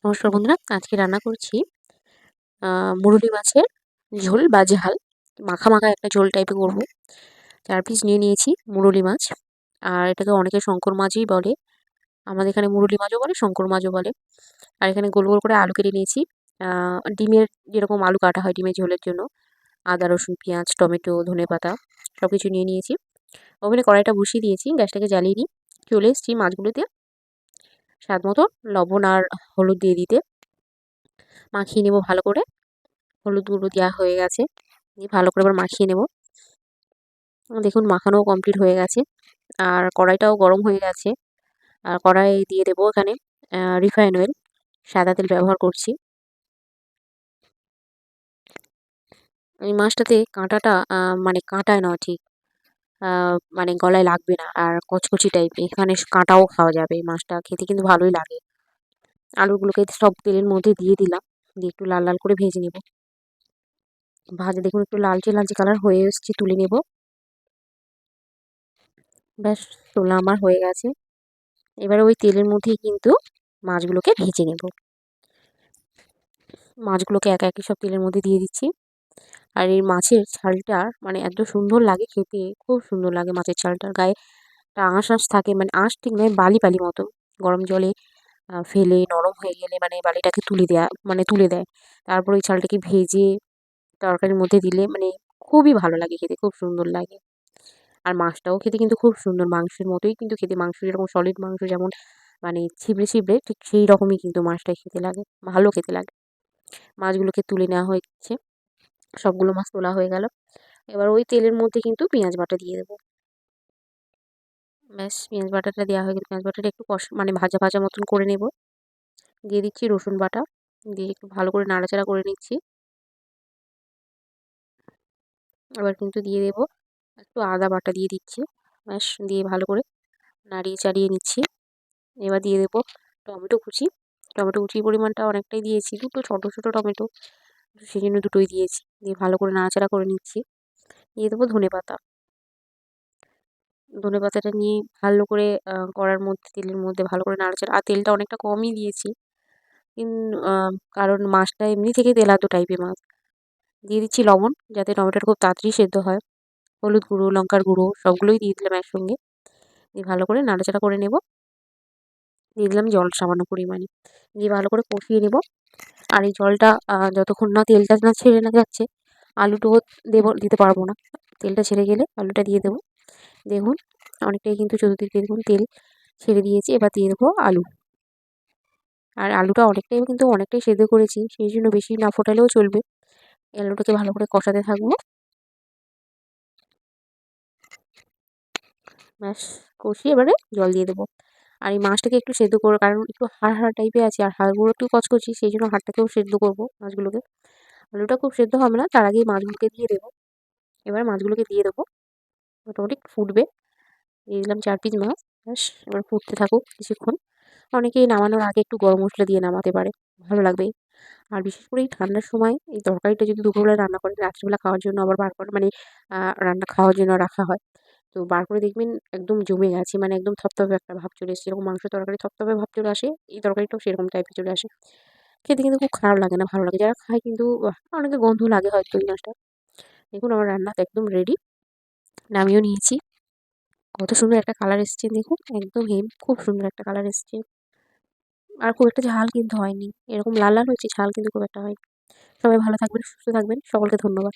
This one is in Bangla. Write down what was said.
নমস্কার বন্ধুরা, আজকে রান্না করছি মুরুলি মাছের ঝোল বা ঝাল। মাখা মাখা একটা ঝোল টাইপের করব। 4 পিস নিয়ে নিয়েছি মুরুলি মাছ। আর এটাকে অনেকে শঙ্কর মাছই বলে। আমাদের এখানে মুরুলি মাছও বলে, শঙ্কর মাছও বলে। আর এখানে গোল গোল করে আলু কেটে নিয়েছি। ডিমের যেরকম আলু কাটা হয় ডিমের ঝোলের জন্য, আদা, রসুন, পেঁয়াজ, টমেটো, ধনেপাতা সবকিছু নিয়ে নিয়েছি। ওভেনে কড়াইটা বসিয়ে দিয়েছি, গ্যাসটাকে জ্বালিয়ে নিই। চলে এসেছি মাছগুলোতে স্বাদ মতো লবণ আর হলুদ দিয়ে দিতে। মাখিয়ে নেব ভালো করে। হলুদ গুঁড়ো দেওয়া হয়ে গেছে, দিয়ে ভালো করে এবার মাখিয়ে নেব। দেখুন মাখানোও কমপ্লিট হয়ে গেছে, আর কড়াইটাও গরম হয়ে গেছে। আর কড়াই দিয়ে দেবো এখানে রিফাইন অয়েল, সাদা তেল ব্যবহার করছি। এই মাছটাতে কাঁটাটা মানে কাঁটায় নয় ঠিক, মানে গলায় লাগবে না, আর কচকচি টাইপের। এখানে কাঁটাও খাওয়া যাবে। এই মাছটা খেতে কিন্তু ভালোই লাগে। আলুগুলোকে সব তেলের মধ্যে দিয়ে দিলাম, দিয়ে একটু লাল লাল করে ভেজে নেব। ভাজা দেখুন একটু লালচে লালচে কালার হয়ে এসছে, তুলে নেব। ব্যাস, তোলা আমার হয়ে গেছে। এবারে ওই তেলের মধ্যেই কিন্তু মাছগুলোকে ভেজে নেব। মাছগুলোকে একে একে সব তেলের মধ্যে দিয়ে দিচ্ছি। আর এই মাছের ঝালটা মানে এত সুন্দর লাগে খেতে, খুব সুন্দর লাগে। মাছের ঝালটার গায়ে একটা আঁশ থাকে, মানে আঁশ ঠিক নয়, বালি বালি মতো। গরম জলে ফেলে নরম হয়ে গেলে মানে বালিটাকে তুলে দেয়। তারপর ওই ঝালটাকে ভেজে তরকারির মধ্যে দিলে মানে খুবই ভালো লাগে খেতে, খুব সুন্দর লাগে। আর মাছটাও খেতে কিন্তু খুব সুন্দর, মাংসের মতোই কিন্তু খেতে। মাংস যেরকম সলিড মাংস যেমন মানে ছিবড়ে ছিবড়ে, ঠিক সেই রকমই কিন্তু মাছটাই খেতে লাগে, ভালো খেতে লাগে। মাছগুলোকে তুলে নেওয়া হয়েছে, সবগুলো মাছ তোলা হয়ে গেল। এবার ওই তেলের মধ্যে কিন্তু পেঁয়াজ বাটা দিয়ে দেবো। ব্যাস, পেঁয়াজ বাটাটা দেওয়া হয়ে গেলে পেঁয়াজ বাটাটা একটু মানে ভাজা ভাজা মতন করে নেব। দিয়ে দিচ্ছি রসুন বাটা, দিয়ে একটু ভালো করে নাড়াচাড়া করে নিচ্ছি। এবার কিন্তু দিয়ে দেবো একটু আদা বাটা দিয়ে দিচ্ছি। ব্যাস, দিয়ে ভালো করে নাড়িয়ে চাড়িয়ে নিচ্ছি। এবার দিয়ে দেবো টমেটো কুচি। টমেটো কুচির পরিমাণটা অনেকটাই দিয়েছি, দুটো ছোটো ছোটো টমেটো, সেই জন্য দুটোই দিয়েছি। দিয়ে ভালো করে নাড়াচাড়া করে নিচ্ছি। দিয়ে দেবো ধনেপাতা। ধনেপাতাটা নিয়ে ভালো করে কড়ার মধ্যে তেলের মধ্যে ভালো করে নাড়াচাড়া, আর তেলটা অনেকটা কমই দিয়েছি কারণ মাছটা এমনি থেকে তেলাতো টাইপের মাছ। দিয়ে দিচ্ছি লবণ, যাতে টমেটোটা খুব তাড়াতাড়ি সেদ্ধ হয়। হলুদ গুঁড়ো, লঙ্কার গুঁড়ো সবগুলোই দিয়ে দিলাম একসঙ্গে। দিয়ে ভালো করে নাড়াচাড়া করে নেব। দিয়ে দিলাম জল সামান্য পরিমাণে, দিয়ে ভালো করে কষিয়ে নেব। আর এই জলটা যতক্ষণ না তেলটা না ছেড়ে না যাচ্ছে, আলুটাও দিতে পারবো না। তেলটা ছেড়ে গেলে আলুটা দিয়ে দেবো। দেখুন অনেকটাই কিন্তু চতুর্দিকে দেখুন তেল ছেড়ে দিয়েছি। এবার দিয়ে দেবো আলু। আর আলুটা অনেকটাই সেদ্ধ করেছি, সেই জন্য বেশি না ফোটালেও চলবে। আলুটাকে ভালো করে কষাতে থাকবো। ব্যাস, কষিয়ে এবারে জল দিয়ে দেবো। আর এই মাছটাকে একটু সেদ্ধ করবো, কারণ একটু হাড় হাড় টাইপের আছে, আর হাড়গুলো একটু কচকচি, সেই জন্য হাড়টাকেও সেদ্ধ করবো মাছগুলোকে। আলুটা খুব সেদ্ধ হবে না, তার আগেই মাছগুলোকে দিয়ে দেবো। এবার মাছগুলোকে দিয়ে দেবো, মোটামুটি ফুটবে। দিয়ে দিলাম 4 পিস মাছ। ব্যাস, এবার ফুটতে থাকুক কিছুক্ষণ। অনেকেই নামানোর আগে একটু গরম মশলা দিয়ে নামাতে পারে, ভালো লাগবে। আর বিশেষ করে এই ঠান্ডার সময় এই তরকারিটা যদি দুপুরবেলা রান্না করেন, রাত্রিবেলা খাওয়ার জন্য আবার বার করে মানে রান্না খাওয়ার জন্য রাখা হয়, তো বার করে দেখবেন একদম জমে গেছে, মানে একদম থপথপে একটা ভাব চলে এসেছে। যেরকম মাংস তরকারি থপথপে ভাব চলে আসে, এই তরকারিটাও সেরকম টাইপের চলে আসে। খেতে কিন্তু খুব খারাপ লাগে না, ভালো লাগে। যারা খায় কিন্তু অনেকে গন্ধ লাগে হয়তো এই মাছটা। দেখুন আমার রান্না একদম রেডি, নামিয়েও নিয়েছি। কত সুন্দর একটা কালার এসেছে দেখুন, একদম খুব সুন্দর একটা কালার এসেছে। আর খুব একটা ঝাল কিন্তু হয়নি, এরকম লাল লাল হয়েছে, ঝাল কিন্তু খুব একটা হয়নি। সবাই ভালো থাকবেন, সুস্থ থাকবেন, সকলকে ধন্যবাদ।